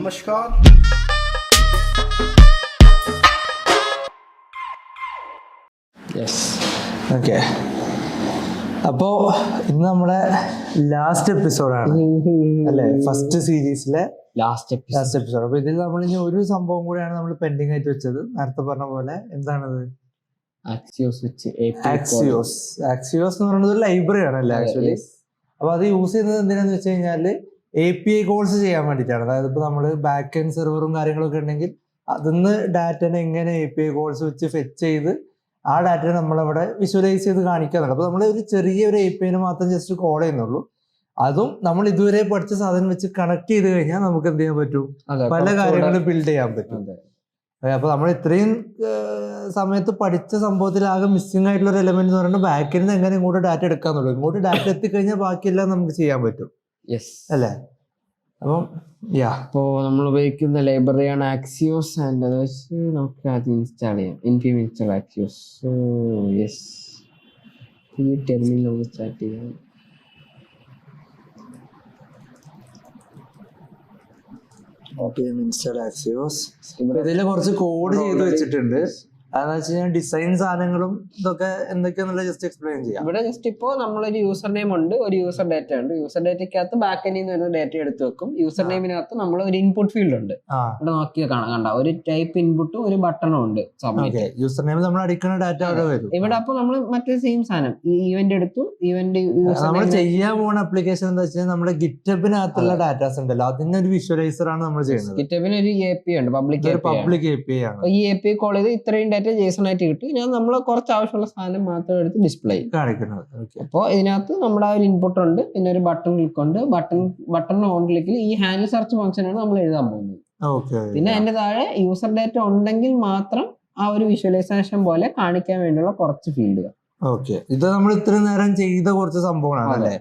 नमस्कार. ഓക്കെ, അപ്പോ ഇന്ന് നമ്മുടെ ലാസ്റ്റ് എപ്പിസോഡാണ് അല്ലെ, ഫസ്റ്റ് സീരീസിലെ ലാസ്റ്റ് എപ്പിസോഡ്. അപ്പൊ ഇതിൽ നമ്മൾ ഇനി ഒരു സംഭവം കൂടെയാണ് നമ്മൾ പെൻഡിങ് ആയിട്ട് വെച്ചത്. നേരത്തെ പറഞ്ഞ പോലെ എന്താണത്? ആക്സിയോസ് എന്ന് പറയുന്നത് ഒരു ലൈബ്രറി ആണ് അല്ലേ ആക്ച്വലി. അപ്പൊ അത് യൂസ് ചെയ്യുന്നത് എന്തിനാന്ന് വെച്ച് കഴിഞ്ഞാല് API കോൾസ് ചെയ്യാൻ വേണ്ടിയിട്ടാണ്. അതായത് ഇപ്പൊ നമ്മള് ബാക്ക് എൻഡ് സെർവറും കാര്യങ്ങളൊക്കെ ഉണ്ടെങ്കിൽ അതിന്ന് ഡാറ്റനെ എങ്ങനെ API കോൾസ് വെച്ച് ഫെച്ച് ചെയ്ത് ആ ഡാറ്റയെ നമ്മളവിടെ വിഷ്വലൈസ് ചെയ്ത് കാണിക്കാന്നുണ്ട്. അപ്പൊ നമ്മൾ ഒരു ചെറിയ API മാത്രം ജസ്റ്റ് കോൾ ചെയ്യുന്നുള്ളൂ. അതും നമ്മൾ ഇതുവരെ പഠിച്ച സാധനം വെച്ച് കണക്ട് ചെയ്ത് കഴിഞ്ഞാൽ നമുക്ക് എന്ത് ചെയ്യാൻ പറ്റും? പല കാര്യങ്ങളും ബിൽഡ് ചെയ്യാൻ പറ്റും. അപ്പൊ നമ്മൾ ഇത്രയും സമയത്ത് പഠിച്ച സംഭവത്തിലാകെ മിസ്സിംഗ് ആയിട്ടുള്ള ഒരു എലമെന്റ് എന്ന് പറയുന്നത് ബാക്കിൽ നിന്ന് എങ്ങനെ ഇങ്ങോട്ട് ഡാറ്റ എടുക്കാന്നുള്ളൂ. ഇങ്ങോട്ട് ഡാറ്റ എത്തിക്കഴിഞ്ഞാൽ ബാക്കിയെല്ലാം നമുക്ക് ചെയ്യാൻ പറ്റും അല്ലേ? അപ്പം ഇപ്പോ നമ്മൾ ഉപയോഗിക്കുന്ന ലൈബ്രറിയാണ് ആക്സിയോസ്. ആൻഡ് അത് വെച്ച് നമുക്ക് ആദ്യം ഇൻസ്റ്റാൾ ചെയ്യാം. npm install axios. So yes, ഈ ടെർമിനൽ നമുക്ക് സ്റ്റാർട്ട് ചെയ്യാം. ഇതിൽ കുറച്ച് കോഡ് ചെയ്ത് വെച്ചിട്ടുണ്ട്. അതെന്ന് വെച്ച് കഴിഞ്ഞാൽ ഡിസൈൻ സാധനങ്ങളും ഇതൊക്കെ എന്തൊക്കെയാന്നുള്ള ജസ്റ്റ് എക്സ്പ്ലെയിൻ ചെയ്യാം. ഇവിടെ ജസ്റ്റ് ഇപ്പോൾ നമ്മളൊരു യൂസർ നെയിം ഉണ്ട്, ഒരു യൂസർ ഡാറ്റ ഉണ്ട്. യൂസർ ഡാറ്റയ്ക്കകത്ത് ബാക്ക് എൻഡിൽ നിന്ന് വരുന്ന ഡാറ്റ എടുത്ത് വെക്കും. യൂസർ നെയിമിനകത്ത് നമ്മൾ ഒരു ഇൻപുട്ട് ഫീൽഡ് ഉണ്ട്. ഇവിടെ നോക്കിയാൽ കാണാം, കണ്ട ഒരു ടൈപ്പ് ഇൻപുട്ടും ഒരു ബട്ടണും ഉണ്ട്. യൂസർ നെയിം നമ്മൾ അടിക്കുന്ന ഡാറ്റ അവിടെ വരും. ഇവിടെ അപ്പൊ നമ്മൾ മറ്റേ സെയിം സാധനം ഈ ഈവന്റ് എടുത്തു. ഈവന്റ് നമ്മൾ ചെയ്യാൻ പോകുന്ന ആപ്ലിക്കേഷൻ എന്താ വെച്ചാൽ നമ്മുടെ ഗിറ്റബിനകത്തുള്ള ഡാറ്റാസ് ഉണ്ടല്ലോ, അതിന്റെ ഒരു വിഷ്വലൈസർ ആണ് നമ്മൾ ചെയ്യുന്നത്. ഗിറ്റബിന് ഒരു API ഉണ്ട്, പബ്ലിക് API ആണ്. ഈ API കോൾ ചെയ്ത് ഇത്രയും ഡാറ്റ JSON ആയിട്ട് കിട്ടും. ഞാൻ നമ്മൾ കുറച്ച് ആവശ്യമുള്ള സാധനം മാത്രം എടുത്ത് ഡിസ്പ്ലേ കാണിക്കുന്നത്. അപ്പോൾ ഇതിനകത്ത് നമ്മുടെ ഒരു ഇൻപുട്ട് ഉണ്ട്, പിന്നെ ഒരു ബട്ടൺ ക്ലിക്ക് ഉണ്ട്. ബട്ടൺ ഓൺ ക്ലിക്കിൽ ഈ ഹാൻഡിൽ സെർച്ച് ഫംഗ്ഷൻ ആണ് നമ്മൾ എഴുതാൻ പോകുന്നത്. പിന്നെ അതിന്റെ താഴെ യൂസർ ഡാറ്റ ഉണ്ടെങ്കിൽ മാത്രം ആ ഒരു വിഷ്വലൈസേഷൻ പോലെ കാണിക്കാൻ വേണ്ടിയുള്ള കുറച്ച് ഫീൽഡുകൾ. ഓക്കെ, ഇത് നമ്മൾ ഇത്ര നേരം ചെയ്ത കുറച്ച് സംഭവങ്ങളാണ് അല്ലേ?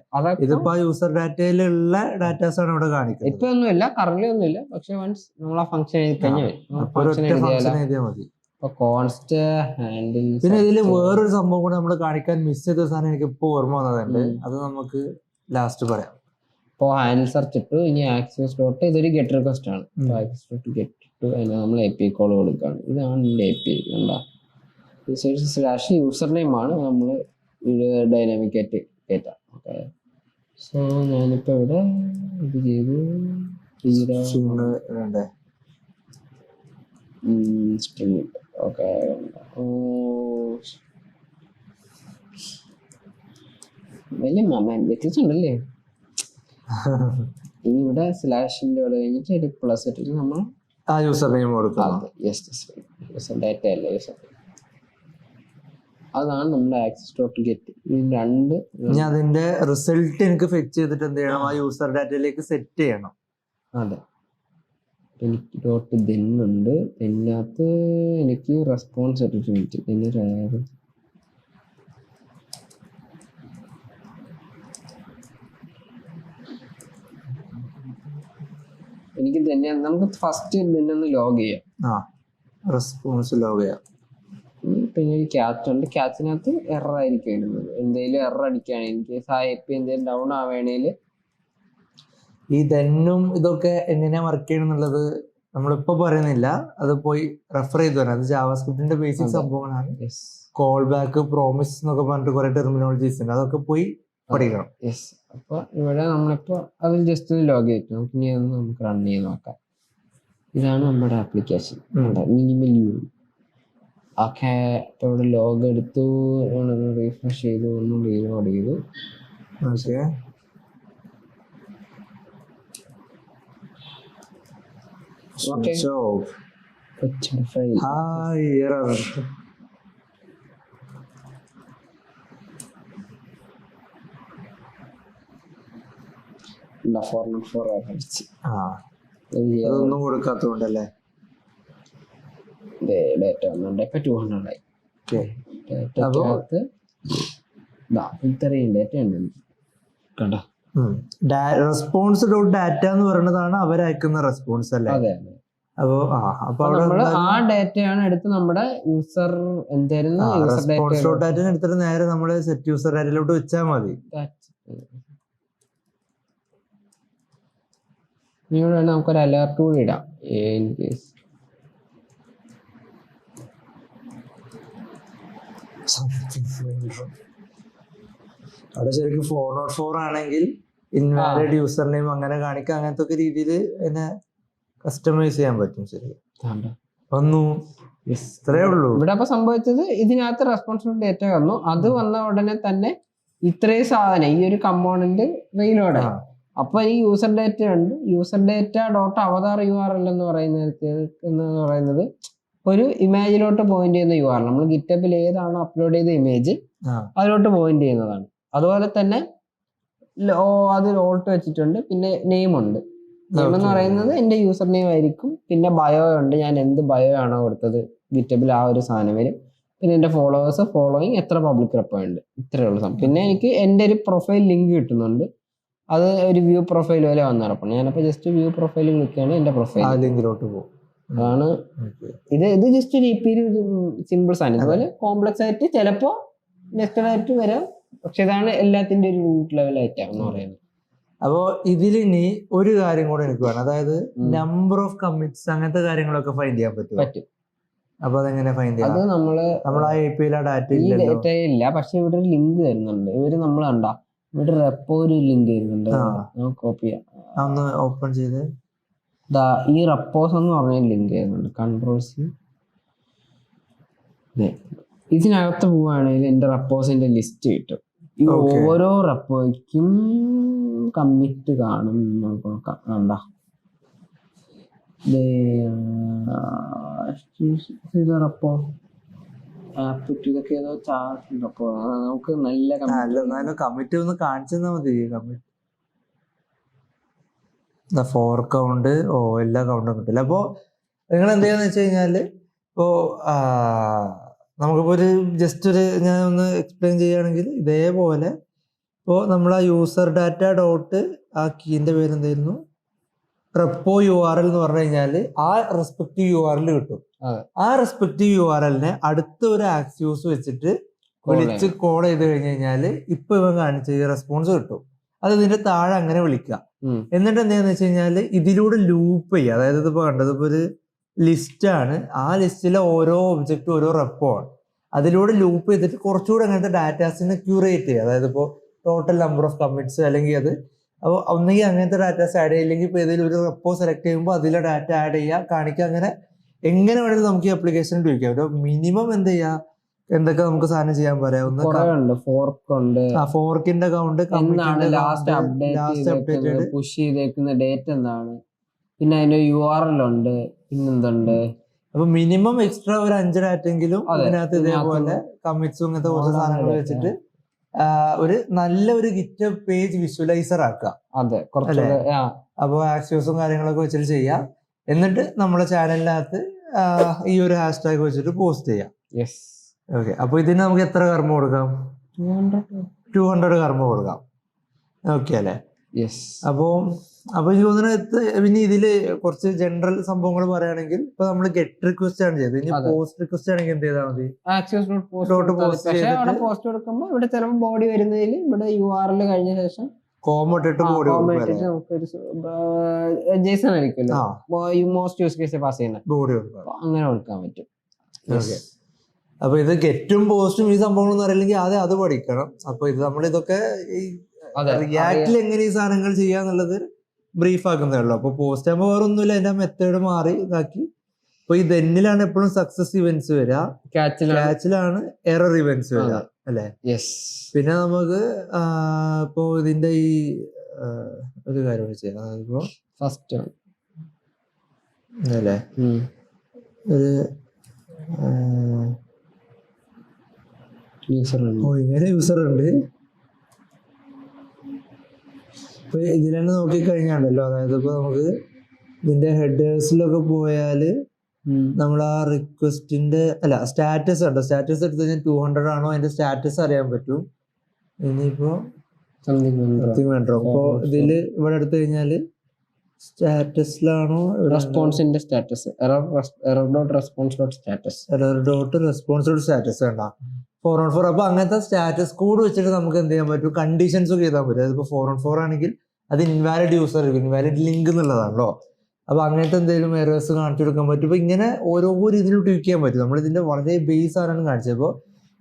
ഇതിപ്പോ യൂസർ ഡാറ്റയിലുള്ള ഡാറ്റാസ് ആണ് ഇവിടെ കാണിക്കുന്നത്. ഇപ്പൊ ഒന്നുമില്ല, കറന്റ് ഒന്നുമില്ല. പക്ഷെ വൺസ് നമ്മൾ ആ ഫംഗ്ഷൻ എഴുതി കഴിഞ്ഞാൽ മതി. പിന്നെ ഇതില് വേറൊരു സംഭവം കൂടെ നമ്മൾ കാണിക്കാൻ മിസ് ചെയ്ത സാധനം എനിക്ക് ഇപ്പൊ ഓർമ്മ വന്നതുണ്ട്. അത് നമുക്ക് ലാസ്റ്റ് പറയാം. ഇപ്പോൾ ഹാൻഡിൽ സെർച്ച് ഇട്ടു. ഇനി ആക്സിയോസ് ഡോട്ട് ഇതൊരു ഗെറ്റ് റിക്വസ്റ്റ് ആണ്. ആക്സിയോസ് ഡോട്ട് ഗെറ്റ് ഇട്ടു, അതിന് നമ്മൾ API കോൾ കൊടുക്കുകയാണ്. ഇതാണ് എൻ്റെ API. കണ്ടോ, സ്ലാഷ് യൂസർ നെയിം ആണ് നമ്മൾ ഡൈനാമിക് ആയിട്ട് കയറ്റാം. ഓക്കെ, സോ ഞാനിപ്പോ ഇവിടെ ഇത് ചെയ്തു. സ്ട്രിംഗ് ഓക്കെ, വലിയ വ്യത്യാസമുണ്ടല്ലേ. ഇനി ഇവിടെ സ്ലാഷിന്റെ അവിടെ കഴിഞ്ഞിട്ട് ഒരു പ്ലസ് ഇട്ടിട്ട് നമ്മൾ ആ യൂസർ നെയിം കൊടുക്കാം. യൂസർ ഡാറ്റ അല്ല, യൂസർ അതാണ് നമ്മുടെ ആക്സസ് ഡോട്ട് ഗെറ്റ്. രണ്ട് അതിന്റെ റിസൾട്ട് എനിക്ക് ഫെച്ച് ചെയ്തിട്ട് എന്ത് ചെയ്യണം? ആ യൂസർ ഡാറ്റയിലേക്ക് സെറ്റ് ചെയ്യണം. അതെ, എനിക്ക് ഡോട്ട് ഉണ്ട്. ഇതിനകത്ത് എനിക്ക് റെസ്പോൺസ് ഇട്ടിട്ട് പിന്നെ എനിക്ക് തന്നെ നമുക്ക് ഫസ്റ്റ് ഒന്ന് ലോഗ് ചെയ്യാം. റെസ്പോൺസ് ലോഗ് ചെയ്യാം. പിന്നെ ഒരു ക്യാച്ച് ഉണ്ട്. ക്യാച്ചിനകത്ത് എറർ ആയിരിക്കും വരുന്നത്. എന്തെങ്കിലും എറർ അടിക്കുകയാണ്, എനിക്ക് API എന്തെങ്കിലും ഡൗൺ ആവേണേൽ ഈ ദെന്നും ഇതൊക്കെ എങ്ങനെയാ വർക്ക് ചെയ്യണമെന്നുള്ളത് നമ്മളിപ്പോ പറയുന്നില്ല. അത് പോയി റെഫർ ചെയ്ത് വരാം. അത് ജാവാസ്ക്രിപ്റ്റിന്റെ ബേസിക് സംഭവങ്ങളാണ്. കോൾ ബാക്ക്, പ്രോമിസ് എന്നൊക്കെ പറഞ്ഞിട്ട് കുറെ ടെർമിനോളജീസ് ഉണ്ട്. അതൊക്കെ പോയി പഠിക്കണം. അപ്പൊ ഇവിടെ നമ്മളിപ്പോ അതിൽ ജസ്റ്റ് ലോഗ് ചെയ്തിട്ട് നമുക്ക് റൺ ചെയ്ത് നോക്കാം. ഇതാണ് നമ്മുടെ ആപ്ലിക്കേഷൻ. Minimal U. ഓക്കെ, അപ്പൊ ഇവിടെ ലോഗ് എടുത്തു, റീഫ്രഷ് ചെയ്തു, ഒന്ന് റീലോഡ് ചെയ്തു. ഓക്കെ, അതൊന്നും കൊടുക്കാത്തതുകൊണ്ടല്ലേ ഡേറ്റ വന്നുണ്ട്. ഇപ്പൊ 200 ആയി. ഇത്രയും ഡേറ്റ ഉണ്ട് കണ്ടോ. റെസ്പോൺസ് ഡോട്ട് ഡാറ്റ എന്ന് പറയുന്നതാണ് അവരയക്കുന്ന റെസ്പോൺസ് അല്ലേ? അതെ. അപ്പൊ ആ ഡാറ്റയാണ് എടുത്ത് നമ്മുടെ യൂസർ എന്തായിരുന്നു എടുത്തിട്ട് നേരെ നമ്മള് സെറ്റ് യൂസർ ഡാറ്റയിലോട്ട് വെച്ചാൽ മതി. ഇനി ഇവിടെ വേണമെങ്കിൽ നമുക്കൊരു അലേർട്ട് കൂടി ഇടാം ഇൻ കേസ്. അവിടെ ശരിക്കും 404 ആണെങ്കിൽ ഇൻവാലിഡ് യൂസർ നെയിം അങ്ങനെ കാണിക്കാം, അങ്ങനത്തെ ഒക്കെ രീതിയിൽ എന്നെ കസ്റ്റമൈസ് ചെയ്യാൻ പറ്റും. ശരി വന്നു, ഇത്രേ ഉള്ളൂ. ഇവിടെ അപ്പൊ സംഭവിച്ചത് ഇതിനകത്ത് റെസ്പോൺസിബിൾ ഡേറ്റ വന്നു. അത് വന്ന ഉടനെ തന്നെ ഇത്രയും സാധനം ഈ ഒരു കമ്പോണന്റ് റീലോഡ്. അപ്പൊ ഈ യൂസർ ഡേറ്റ ഉണ്ട്. യൂസർ ഡേറ്റ ഡോട്ട് അവതാർ URL എന്ന് പറയുന്നത് ഒരു ഇമേജിലോട്ട് പോയിന്റ് ചെയ്യുന്ന URL. നമ്മൾ ഗിറ്റബിൽ ഏതാണോ അപ്ലോഡ് ചെയ്ത ഇമേജ് അതിലോട്ട് പോയിന്റ് ചെയ്യുന്നതാണ്. അതുപോലെ തന്നെ അതിൽ ഓൾട്ട് വെച്ചിട്ടുണ്ട്. പിന്നെ നെയിം ഉണ്ട്. നെയിം എന്ന് പറയുന്നത് എന്റെ യൂസർ നെയിം ആയിരിക്കും. പിന്നെ ബയോ ഉണ്ട്, ഞാൻ എന്ത് ബയോ ആണോ കൊടുത്തത് ഗിറ്റബിൽ ആ ഒരു സാധനം വരും. പിന്നെ എന്റെ ഫോളോവേഴ്സ്, ഫോളോയിങ്, എത്ര പബ്ലിക് റെപ്പോ ഉണ്ട്, ഇത്രയേ ഉള്ളൂ. പിന്നെ എനിക്ക് എന്റെ ഒരു പ്രൊഫൈൽ ലിങ്ക് കിട്ടുന്നുണ്ട്. അത് ഒരു വ്യൂ പ്രൊഫൈൽ പോലെ വന്ന് കിടപ്പുണ്ട്. ഞാനപ്പോ ജസ്റ്റ് വ്യൂ പ്രൊഫൈൽ ക്ലിക്ക് ചെയ്യണം, എന്റെ പ്രൊഫൈൽ ലിങ്കിലോട്ട് പോകും. അതാണ് ഇത് ജസ്റ്റ് ഒരു സിമ്പിൾ സാധനം. ഇതുപോലെ കോംപ്ലക്സ് ആയിട്ട് ചിലപ്പോ നെസ്റ്റഡ് ആയിട്ട് വരാം. പക്ഷെ ഇതാണ് എല്ലാത്തിന്റെ ഒരു റൂട്ട് ലെവൽ ആയിട്ടാണ് എന്ന് പറയുന്നത്. അപ്പോ ഇതിൽ ഇനി ഒരു കാര്യം കൂടെ എനിക്ക് വേണം, അതായത് നമ്പർ ഓഫ് കമ്മിറ്റ്സ് അങ്ങനത്തെ കാര്യങ്ങളൊക്കെ ഫൈൻഡ് ചെയ്യാൻ പറ്റും. അപ്പൊ അതെങ്ങനെ ഫൈൻഡ് ചെയ്യാം? അത് നമ്മൾ ആ API ഡാറ്റ ഇല്ല. പക്ഷെ ഇവിടെ ഒരു ലിങ്ക് തരുന്നുണ്ട്. ഇവര് നമ്മൾ കണ്ടാ ഇവിടെ റെപ്പോ ഒരു ലിങ്ക് തരുന്നുണ്ട്. കോപ്പി ചെയ്യാം, ഒന്ന് ഓപ്പൺ ചെയ്ത് ഈ റെപ്പോസ് എന്ന് പറഞ്ഞ ലിങ്ക് തരുന്നുണ്ട്. കൺട്രോൾ-C. ഇതിനകത്ത് പോവുകയാണെങ്കിൽ എന്റെ റെപ്പോസിന്റെ ലിസ്റ്റ് കിട്ടും. ഈ ഓരോ റെപ്പോയ്ക്കും കമ്മിറ്റ് കാണും. നമുക്ക് നോക്കാം. കണ്ടാ റെപ്പോ ആപ്പ് ഇതൊക്കെ ഏതോ ചാർട്ട് ഉണ്ട്. അപ്പൊ നമുക്ക് നല്ല കമ്മിറ്റ് ഒന്ന് കാണിച്ചു തന്നാ മതി. കമ്മിറ്റ് 4 കൗണ്ട് എല്ലാ കൗണ്ടും കിട്ടില്ല. അപ്പോ നിങ്ങൾ എന്ത് ചെയ്യാന്ന് വെച്ച് കഴിഞ്ഞാല് ഇപ്പോ നമുക്കിപ്പോ ഒരു ജസ്റ്റ് ഞാൻ ഒന്ന് എക്സ്പ്ലെയിൻ ചെയ്യുകയാണെങ്കിൽ ഇതേപോലെ ഇപ്പോൾ നമ്മൾ ആ യൂസർ ഡാറ്റ ഡോട്ട് ആ കീന്റെ പേര് എന്തായിരുന്നു, റെപ്പോ URL എന്ന് പറഞ്ഞു കഴിഞ്ഞാൽ ആ റെസ്പെക്റ്റീവ് URL കിട്ടും. ആ റെസ്പെക്റ്റീവ് URLനെ അടുത്ത ഒരു ആക്സിയോസ് വെച്ചിട്ട് വിളിച്ച് കോൾ ചെയ്ത് കഴിഞ്ഞ് കഴിഞ്ഞാൽ ഇപ്പൊ ഇവൻ കാണിച്ച ഈ റെസ്പോൺസ് കിട്ടും. അത് ഇതിന്റെ താഴെ അങ്ങനെ വിളിക്കാം. എന്നിട്ട് എന്താന്ന് വെച്ച് കഴിഞ്ഞാൽ ഇതിലൂടെ ലൂപ്പ് ചെയ്യുക. അതായത് ഇതിപ്പോ കണ്ടത് ഇപ്പൊ ഒരു ലിസ്റ്റ് ആണ്. ആ ലിസ്റ്റിലെ ഓരോ ഒബ്ജക്റ്റും ഓരോ റെപ്പോ ആണ്. അതിലൂടെ ലൂപ്പ് ചെയ്തിട്ട് കുറച്ചുകൂടെ അങ്ങനത്തെ ഡാറ്റാസിനെ ക്യൂറേറ്റ് ചെയ്യുക. അതായത് ഇപ്പോൾ ടോട്ടൽ നമ്പർ ഓഫ് കമ്മിറ്റ്സ് അല്ലെങ്കിൽ അത് അപ്പോൾ ഒന്നെങ്കിൽ അങ്ങനത്തെ ഡാറ്റാസ് ആഡ് ചെയ്യില്ലെങ്കിൽ ഇപ്പോൾ ഏതെങ്കിലും ഒരു റെപ്പോ സെലക്ട് ചെയ്യുമ്പോൾ അതിലെ ഡാറ്റ ആഡ് ചെയ്യുക, കാണിക്കുക. അങ്ങനെ എങ്ങനെ വേണമെങ്കിലും നമുക്ക് ഈ ആപ്ലിക്കേഷൻ ഉപയോഗിക്കാം. ഒരു മിനിമം എന്ത് ചെയ്യുക, എന്തൊക്കെ നമുക്ക് സാധനം ചെയ്യാൻ പറയാം. ഫോർക്കിന്റെ കൗണ്ട്, ലാസ്റ്റ് അപ്ഡേറ്റ് പുഷ് ചെയ്തേക്കുന്ന ഡേറ്റ് എന്താണ്, പിന്നെ അതിന്റെ URL ഉണ്ട്, പിന്നെന്തുണ്ട്. അപ്പൊ മിനിമം എക്സ്ട്രാ ഒരു 5 ഡാറ്റെങ്കിലും അതിനകത്ത് ഇതേപോലെ കമ്മിറ്റ്സും ഇങ്ങനത്തെ കുറച്ച് സാധനങ്ങൾ വെച്ചിട്ട് ഒരു നല്ല ഒരു ഗിറ്റബ് പേജ് വിഷ്വലൈസർ ആക്കുക. അതെ, അപ്പൊ ആക്സിയോസും കാര്യങ്ങളൊക്കെ വെച്ചിട്ട് ചെയ്യാം. എന്നിട്ട് നമ്മുടെ ചാനലിനകത്ത് ഈ ഒരു ഹാഷ്ടാഗ് വെച്ചിട്ട് പോസ്റ്റ് ചെയ്യാം. ഓക്കെ, അപ്പൊ ഇതിന് നമുക്ക് എത്ര കർമ്മ കൊടുക്കാം? 200 കർമ്മ കൊടുക്കാം. ഓക്കെ അല്ലേ? അപ്പൊ എനിക്ക് തോന്നുന്നത് പിന്നെ ഇതില് കുറച്ച് ജനറൽ സംഭവങ്ങൾ പറയുകയാണെങ്കിൽ ഇപ്പൊ നമ്മൾ ഗെറ്റ് റിക്വസ്റ്റ് ആണ് ചെയ്തത്. ഇനി പോസ്റ്റ് റിക്വസ്റ്റ് ആണെങ്കിൽ എന്ത് ചെയ്താൽ മതി? പോസ്റ്റ് കൊടുക്കുമ്പോൾ ഇവിടെ ചിലപ്പോൾ ബോഡി വരുന്നതിൽ ഇവിടെ URL കഴിഞ്ഞ ശേഷം ജേസൺ ആയിരിക്കുമല്ലോ മോസ്റ്റ് യൂസ് കേസ് പാസ് ചെയ്യുന്നത്, അങ്ങനെ കൊടുക്കാൻ പറ്റും. അപ്പൊ ഇത് ഗെറ്റും പോസ്റ്റും ഈ സംഭവങ്ങളൊന്നും അറിയില്ലെങ്കിൽ ആദ്യം അത് പഠിക്കണം. അപ്പൊ ഇത് നമ്മളിതൊക്കെ ഈ റിയാക്റ്റിൽ എങ്ങനെ ഈ സാധനങ്ങൾ ചെയ്യാന്നുള്ളത് ബ്രീഫ് ആക്കുന്നേ ഉള്ളൂ. അപ്പൊ പോസ്റ്റ് ആകുമ്പോൾ വേറെ ഒന്നുമില്ല, അതിന്റെ മെത്തേഡ് മാറി ഇതാക്കി. ഇപ്പൊ ഈ ദെന്നിലാണ് എപ്പോഴും സക്സസ് ഇവന്റ്സ് വരിക, ക്യാച്ചിലാണ് എറർ ഇവന്റ്സ് വരിക അല്ലെ? പിന്നെ നമുക്ക് ഇപ്പോ ഇതിന്റെ ഈ ഒരു കാര്യം ചെയ്യാം. ഇപ്പോ ഫസ്റ്റ് അല്ലേ ഒരു ഇങ്ങനെ യൂസർ ഉണ്ട്. ഇപ്പൊ ഇതിലെന്നെ നോക്കിക്കഴിഞ്ഞാണ്ടല്ലോ, അതായത് ഇപ്പൊ നമുക്ക് ഇതിന്റെ ഹെഡേഴ്സിലൊക്കെ പോയാല് നമ്മൾ ആ റിക്വസ്റ്റിന്റെ സ്റ്റാറ്റസ് ഉണ്ടോ, സ്റ്റാറ്റസ് എടുത്ത് കഴിഞ്ഞാൽ 200 ആണോ അതിന്റെ സ്റ്റാറ്റസ് അറിയാൻ പറ്റും. ഇനിയിപ്പോ ഇപ്പൊ ഇതില് ഇവിടെ എടുത്തു കഴിഞ്ഞാല് സ്റ്റാറ്റസിലാണോ റെസ്പോൺസിന്റെ സ്റ്റാറ്റസ് റെസ്പോൺസ് കണ്ട 414. അപ്പൊ അങ്ങനത്തെ സ്റ്റാറ്റസ് കോഡ് വെച്ചിട്ട് നമുക്ക് എന്ത് ചെയ്യാൻ പറ്റും, കണ്ടീഷൻസ് ഒക്കെ എഴുതാൻ പറ്റും. അതിപ്പോ 414 ആണെങ്കിൽ അത് ഇൻവാലിഡ് യൂസർ ഇൻവാലിഡ് ലിങ്ക് എന്നുള്ളതാണല്ലോ. അപ്പൊ അങ്ങനത്തെ എന്തെങ്കിലും എറേഴ്സ് കാണിച്ചു കൊടുക്കാൻ പറ്റും. ഇപ്പൊ ഇങ്ങനെ ഓരോ രീതിയിൽ ട്വീക്ക് ചെയ്യാൻ പറ്റും. നമ്മളിതിന്റെ വളരെ ബേസ് ആണ് കാണിച്ചപ്പോൾ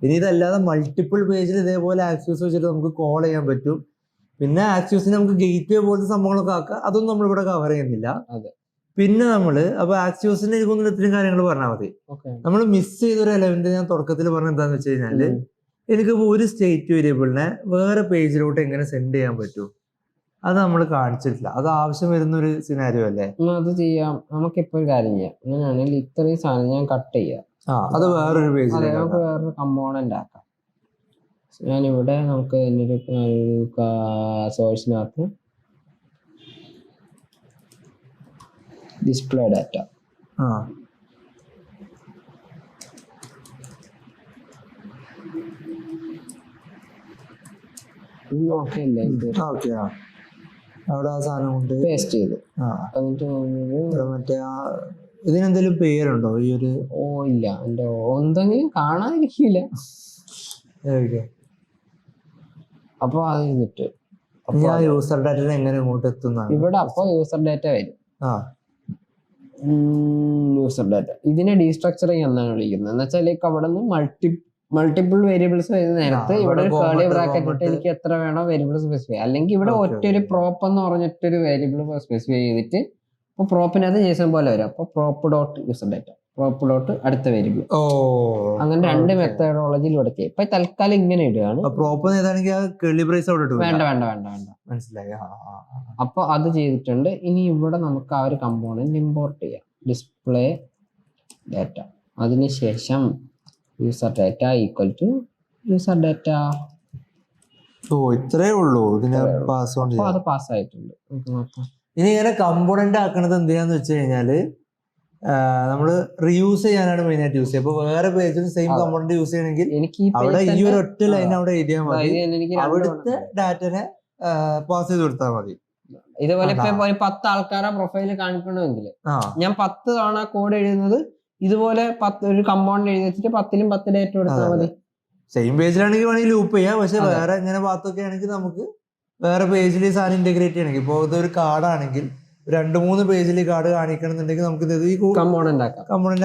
ഇനി ഇതല്ലാതെ മൾട്ടിപ്പിൾ പേജിൽ ഇതേപോലെ ആക്സസ് വെച്ചിട്ട് നമുക്ക് കോൾ ചെയ്യാൻ പറ്റും. പിന്നെ ആക്സസിന് നമുക്ക് ഗേറ്റ് വേ പോലത്തെ സംഭവങ്ങളൊക്കെ ആക്കാം. അതൊന്നും നമ്മളിവിടെ കവർ ചെയ്യുന്നില്ല. പിന്നെ നമ്മള് അപ്പൊ ആക്സസിന് എനിക്കൊന്നും ഇത്രയും കാര്യങ്ങൾ പറഞ്ഞാൽ മതി. നമ്മൾ മിസ് ചെയ്തൊരു എലമെന്റ് ഞാൻ തുടക്കത്തിൽ പറഞ്ഞ എന്താന്ന് വെച്ച് കഴിഞ്ഞാല് എനിക്കിപ്പോ ഒരു സ്റ്റേറ്റ് വേരിയബിളിനെ വേറെ പേജിലോട്ട് എങ്ങനെ സെൻഡ് ചെയ്യാൻ പറ്റും അത് നമ്മൾ കാണിച്ചിട്ടില്ല. അത് ആവശ്യം വരുന്ന ഒരു സിനാരിയോ അല്ലേ? അത് ചെയ്യാം. നമുക്കിപ്പോ ഒരു കാര്യം ചെയ്യാം. അങ്ങനെയാണെങ്കിൽ ഇത്രയും സാധനം ഞാൻ കട്ട് ചെയ്യാം. അത് വേറൊരു പേജിൽ നമുക്ക് വേറൊരു കമ്പോണന്റ് ആക്കാം. ഞാനിവിടെ നമുക്ക് സോഴ്സിനകത്ത് ഡിസ്പ്ലേ ഡാറ്റ അവിടെ ആ സാധനം കൊണ്ട് പേസ്റ്റ് ചെയ്തു. എന്നിട്ട് മറ്റേ ഇതിനെന്തെങ്കിലും പേരുണ്ടോ ഈ ഒരു? ഇല്ല, എന്റെ എന്തെങ്കിലും കാണാതിരിക്കില്ല. അപ്പൊ അത് കഴിഞ്ഞിട്ട് യൂസർ ഡാറ്റ എങ്ങനെ ഇങ്ങോട്ട് എത്തുന്ന ഇവിടെ അപ്പൊ യൂസർ ഡാറ്റ വരും. യൂസർ ഡാറ്റ ഇതിനെ ഡീസ്ട്രക്ചറിങ് എന്നാണ് വിളിക്കുന്നത്. എന്ന് വെച്ചാൽ അവിടെ നിന്ന് മൾട്ടിപ്പിൾ വേരിയബിൾസ് വരുന്ന നേരത്ത് ഇവിടെ ഒരു കേർലി ബ്രാക്കറ്റ് ഇട്ട് എനിക്ക് എത്ര വേണോ വേരിയബിൾ സ്പെസിഫൈ, അല്ലെങ്കിൽ ഇവിടെ ഒറ്റൊരു പ്രോപ്പ് എന്ന് പറഞ്ഞിട്ടൊരു വേരിയബിൾ സ്പെസിഫൈ ചെയ്തിട്ട് ഇപ്പൊ പ്രോപ്പിനകത്ത് ജേസൺ പോലെ വരും. അപ്പൊ prop dot user data, prop dot അടുത്ത വേരിയബിൾ, അങ്ങനെ രണ്ട് മെത്തഡോളജിയിൽ ഇവിടെ ചെയ്യും. ഇപ്പൊ തൽക്കാലം ഇങ്ങനെ ഇടുകയാണ്. വേണ്ട വേണ്ട വേണ്ട വേണ്ട മനസ്സിലായി. അപ്പൊ അത് ചെയ്തിട്ടുണ്ട്. ഇനി ഇവിടെ നമുക്ക് ആ ഒരു കമ്പോണന്റ് ഇമ്പോർട്ട് ചെയ്യാം. ഡിസ്പ്ലേ ഡാറ്റ, അതിനുശേഷം user data equal to user data. ഇത്രേ ഉള്ളൂ. അത് പാസ് ആയിട്ടുണ്ട്. ഇനി ഇങ്ങനെ കമ്പോണന്റ് ആക്കണത് എന്തിനാന്ന് വെച്ച് കഴിഞ്ഞാല് നമ്മള് റീയൂസ് ചെയ്യാനാണ് മെയിൻ ആയിട്ട് യൂസ് ചെയ്യുക. അപ്പൊ വേറെ പേജിൽ സെയിം കമ്പോണന്റ് യൂസ് ചെയ്യണമെങ്കിൽ അവിടെ ഈ ഒരു ഒറ്റ ലൈൻ അവിടെ എഴുതിയാൽ മതി. അവിടുത്തെ ഡാറ്റനെ പാസ് ചെയ്ത് കൊടുത്താൽ മതി. ഇതുപോലെ ഇപ്പൊ 10 ആൾക്കാരെ പ്രൊഫൈല് കാണിക്കണമെങ്കിൽ ഞാൻ 10 തവണ കോഡ് എഴുതുന്നത് ഇതുപോലെ ഒരു കമ്പോണന്റ് എഴുതി വെച്ചിട്ട് 10ലും 10 ഡേറ്റ് കൊടുത്താൽ മതി. സെയിം പേജിലാണെങ്കിൽ വേണമെങ്കിൽ ലൂപ്പ് ചെയ്യാം. പക്ഷെ വേറെ ഇങ്ങനെ പാത്തൊക്കെ ആണെങ്കിൽ നമുക്ക് വേറെ പേജിൽ സാധനം ഇന്റഗ്രേറ്റ് ചെയ്യണമെങ്കിൽ, ഇപ്പോൾ ഇതൊരു കാർഡാണെങ്കിൽ 2-3 പേജിൽ കാർഡ് കാണിക്കണമെന്നുണ്ടെങ്കിൽ നമുക്ക് ഇത് ഈ കമ്പോണന്റ്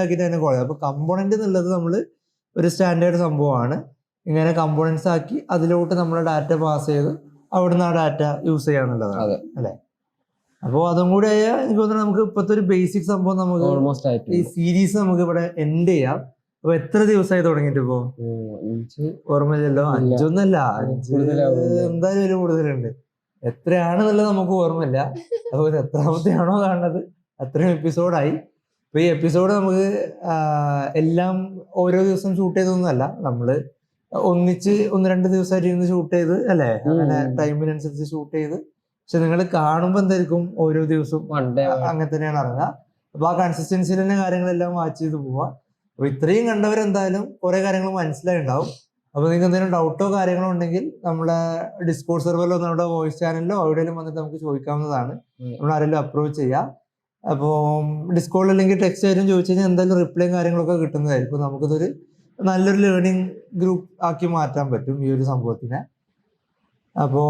ആക്കിയിട്ട് തന്നെ കോൾ ചെയ്യാം. അപ്പൊ കമ്പോണന്റ് എന്നുള്ളത് നമ്മൾ ഒരു സ്റ്റാൻഡേർഡ് സംഭവമാണ്. ഇങ്ങനെ കമ്പോണന്റ്സ് ആക്കി അതിലോട്ട് നമ്മളെ ഡാറ്റ പാസ് ചെയ്ത് അവിടുന്ന് ആ ഡാറ്റ യൂസ് ചെയ്യാന്നുള്ളതാണ് അല്ലെ? അപ്പോൾ അതും കൂടെ എനിക്ക് തോന്നുന്നു നമുക്ക് ഇപ്പോഴത്തെ ഒരു ബേസിക് സംഭവം നമുക്ക് ഈ സീരീസ് നമുക്ക് ഇവിടെ എൻഡ് ചെയ്യാം. അപ്പൊ എത്ര ദിവസമായി തുടങ്ങിയിട്ട് ഇപ്പോ? ഓർമ്മയില്ലല്ലോ. 5 ഒന്നല്ല, 5 എന്തായാലും ഒരു കൂടുതലുണ്ട്. എത്രയാണെന്നുള്ളത് നമുക്ക് ഓർമ്മയില്ല. അപ്പൊ എത്രാമത്തെയാണോ കാണുന്നത് അത്രയും എപ്പിസോഡായി. അപ്പൊ ഈ എപ്പിസോഡ് നമുക്ക് എല്ലാം ഓരോ ദിവസം ഷൂട്ട് ചെയ്തൊന്നുമല്ല, നമ്മള് ഒന്നിച്ച് 1-2 ദിവസമായിട്ട് ഇരുന്ന് ഷൂട്ട് ചെയ്ത് അല്ലെ, അങ്ങനെ ടൈമിനനുസരിച്ച് ഷൂട്ട് ചെയ്ത്. പക്ഷെ നിങ്ങൾ കാണുമ്പോൾ എന്തായിരിക്കും ഓരോ ദിവസവും അങ്ങനെ തന്നെയാണ് ഇറങ്ങുക. അപ്പൊ ആ കൺസിസ്റ്റൻസിയിൽ തന്നെ കാര്യങ്ങളെല്ലാം വാച്ച് ചെയ്ത് പോവാ. അപ്പൊ ഇത്രയും കണ്ടവരെന്തായാലും കുറെ കാര്യങ്ങൾ മനസ്സിലായിട്ടുണ്ടാവും. അപ്പൊ നിങ്ങൾക്ക് എന്തെങ്കിലും ഡൗട്ടോ കാര്യങ്ങളോ ഉണ്ടെങ്കിൽ നമ്മുടെ ഡിസ്കോഡ് സെർവറിലോ നമ്മുടെ വോയിസ് ചാനലിലോ എവിടെയെങ്കിലും വന്നിട്ട് നമുക്ക് ചോദിക്കാവുന്നതാണ്. നമ്മൾ ആരെങ്കിലും അപ്രോച്ച് ചെയ്യാം. അപ്പോൾ ഡിസ്കോഡിൽ അല്ലെങ്കിൽ ടെക്സ്റ്റ് ആയിട്ടും ചോദിച്ചു കഴിഞ്ഞാൽ എന്തായാലും റിപ്ലൈയും കാര്യങ്ങളൊക്കെ കിട്ടുന്നതായിരിക്കും. നമുക്കിതൊരു നല്ലൊരു ലേണിംഗ് ഗ്രൂപ്പ് ആക്കി മാറ്റാൻ പറ്റും ഈ ഒരു സംഭവത്തിനെ. അപ്പോൾ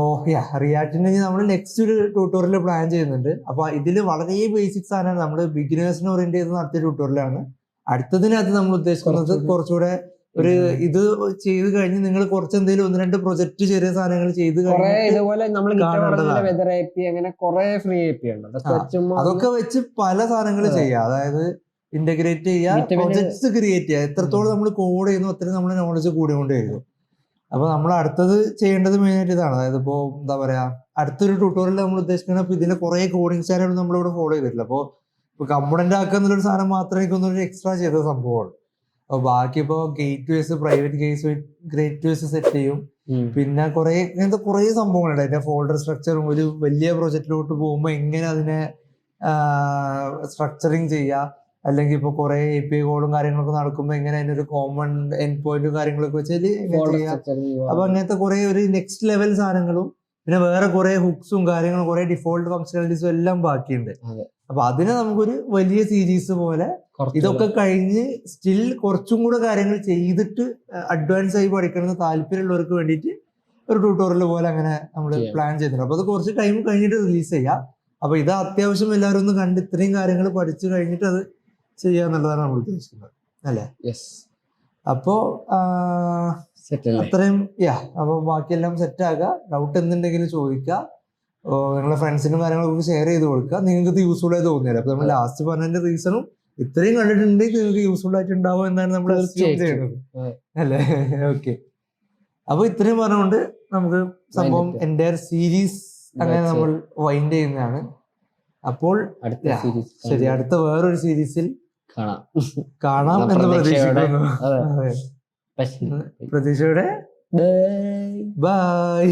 റിയാക്ടിന് നമ്മൾ നെക്സ്റ്റ് ഒരു ട്യൂട്ടോറിയൽ പ്ലാൻ ചെയ്യുന്നുണ്ട്. അപ്പൊ ഇതിൽ വളരെ ബേസിക്സ് ആണ്, നമ്മൾ ബിഗിനേഴ്സിനെ ഓറിയന്റ് ചെയ്ത് നടത്തിയ ട്യൂട്ടോറിയലാണ്. അടുത്തതിനകത്ത് നമ്മൾ ഉദ്ദേശിക്കുന്നത് കുറച്ചുകൂടെ ഒരു ഇത് ചെയ്ത് കഴിഞ്ഞ് നിങ്ങൾ കുറച്ച് എന്തെങ്കിലും 1-2 പ്രൊജക്ട് ചെറിയ സാധനങ്ങൾ ചെയ്ത് അതൊക്കെ വെച്ച് പല സാധനങ്ങൾ ചെയ്യാം. അതായത് ഇന്റഗ്രേറ്റ് ചെയ്യുക, പ്രൊജക്ട്സ് ക്രിയേറ്റ് ചെയ്യുക. എത്രത്തോളം നമ്മൾ കോഡ് ചെയ്യുന്നു അത്രയും നമ്മുടെ നോളജ് കൂടിക്കൊണ്ടേയിരിക്കും. അപ്പൊ നമ്മൾ അടുത്തത് ചെയ്യേണ്ടത് മെയിൻ ആയിട്ട് ഇതാണ്. അതായത് ഇപ്പോ എന്താ പറയാ, അടുത്തൊരു ട്യൂട്ടോറിയൽ നമ്മൾ ഉദ്ദേശിക്കുന്നത് ഇപ്പൊ ഇതിന്റെ കുറെ കോഡിങ് ചാനൽ നമ്മളിവിടെ ഫോളോ ചെയ്തിട്ടില്ല. അപ്പോൾ കമ്പോണന്റ് ആക്കുക എന്നുള്ളൊരു സാധനം മാത്രമേ എനിക്കൊന്നൊരു എക്സ്ട്രാ ചെയ്ത സംഭവമാണ്. അപ്പൊ ബാക്കി ഇപ്പോ gateways, private gateways set ചെയ്യും. പിന്നെ ഇങ്ങനത്തെ കുറെ സംഭവങ്ങളുണ്ട്. അതിന്റെ ഫോൾഡർ സ്ട്രക്ചറും ഒരു വലിയ പ്രൊജക്റ്റിലോട്ട് പോകുമ്പോൾ എങ്ങനെ അതിനെ സ്ട്രക്ചറിങ് ചെയ്യുക, അല്ലെങ്കിൽ ഇപ്പൊ കുറെ API കോളും കാര്യങ്ങളൊക്കെ നടക്കുമ്പോൾ എങ്ങനെ അതിനൊരു കോമൺ എൻഡ് പോയിന്റും കാര്യങ്ങളൊക്കെ വെച്ചാൽ ചെയ്യാം. അപ്പൊ അങ്ങനത്തെ കുറെ ഒരു നെക്സ്റ്റ് ലെവൽ സാധനങ്ങളും പിന്നെ വേറെ കുറെ ഹുക്സും കാര്യങ്ങളും കുറെ ഡിഫോൾട്ട് ഫംഗ്ഷനാലിറ്റീസും എല്ലാം ബാക്കിയുണ്ട്. അപ്പൊ അതിനെ നമുക്കൊരു വലിയ സീരീസ് പോലെ ഇതൊക്കെ കഴിഞ്ഞ് സ്റ്റിൽ കുറച്ചും കൂടെ കാര്യങ്ങൾ ചെയ്തിട്ട് അഡ്വാൻസ് ആയി പഠിക്കണമെന്ന് താല്പര്യമുള്ളവർക്ക് വേണ്ടിയിട്ട് ഒരു ട്യൂട്ടോറിയൽ പോലെ അങ്ങനെ നമ്മൾ ചെയ്യാം. പ്ലാൻ ചെയ്തിട്ടുണ്ട്. അപ്പൊ അത് കുറച്ച് ടൈം കഴിഞ്ഞിട്ട് റിലീസ് ചെയ്യാം. അപ്പൊ ഇത് അത്യാവശ്യം എല്ലാവരും ഒന്ന് കണ്ട് ഇത്രയും കാര്യങ്ങൾ പഠിച്ചു കഴിഞ്ഞിട്ട് അത് ചെയ്യാന്നുള്ളതാണ് നമ്മൾ ഉദ്ദേശിക്കുന്നത് അല്ലേ? യെസ്, അപ്പോ സെറ്റ് അല്ലേ? അത്രയും അപ്പൊ ബാക്കിയെല്ലാം സെറ്റ് ആക്കുക. ഡൗട്ട് എന്തുണ്ടെങ്കിലും ചോദിക്കുക. നിങ്ങളെ ഫ്രണ്ട്സിനും കാര്യങ്ങളൊക്കെ ഷെയർ ചെയ്ത് കൊടുക്കുക. നിങ്ങൾക്ക് ഇത് യൂസ്ഫുൾ ആയി തോന്നിയത്. അപ്പൊ നമ്മൾ ലാസ്റ്റ് പറഞ്ഞതിന്റെ റീസണും ഇത്രയും കണ്ടിട്ടുണ്ടെങ്കിൽ നിങ്ങൾക്ക് യൂസ്ഫുൾ ആയിട്ടുണ്ടാവും എന്നാണ് നമ്മൾ തീർച്ചയായിട്ടും. ചെയ്യുന്നത് അതെ. അല്ലേ? ഓക്കെ. അപ്പൊ ഇത്രയും പറഞ്ഞുകൊണ്ട് നമുക്ക് സംഭവം up. എൻ്റെ സീരീസ് അങ്ങനെ That's നമ്മൾ വൈൻഡ് ചെയ്യുന്നതാണ്. അപ്പോൾ അടുത്ത സീരീസ് ശരി, അടുത്ത വേറൊരു സീരീസിൽ കാണാം. കാണാം ആ എന്ന് പ്രതീക്ഷയോടെ. പ്രതീക്ഷിക്കുന്നു. അതെ. അതെ. പക്ഷേ പ്രതീക്ഷയുടെ ബൈ. ബൈ.